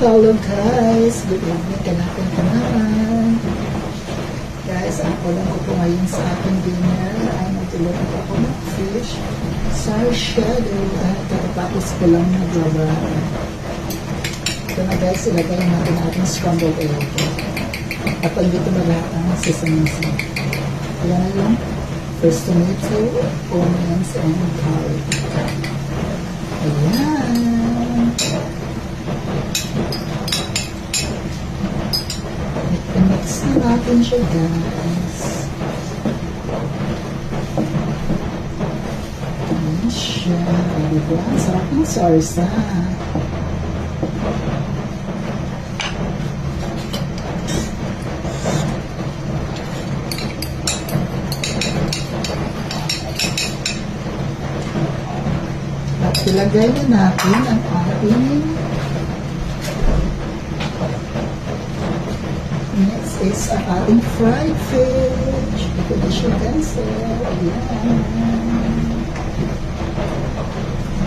Hello guys, good evening kanakan. Guys, ang ulam ko po ngayon sa aking dinner ay nagtuluto po ako ng fish sa shadow at katapos ko lang naglaba. Ito na guys, ilagay natin ating scrambled egg. At pag dito na lahat ang sesame seed. Ayan na yung first tomato, onions, and garlic. Ayan. I-mix na natin siya guys. Ayan siya. Diba? Ang sarap ng sarsa. At ilagay na natin ang ating next is ang ating fried fish. Ito na siya guys. Ayan.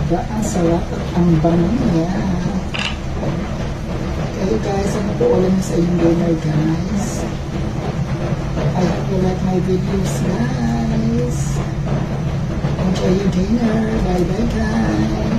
Diba? Ang sarap at ang bango niya. Okay guys, ano po ulam sa inyong dinner guys? I hope you like my videos guys. Enjoy your dinner. Bye bye guys.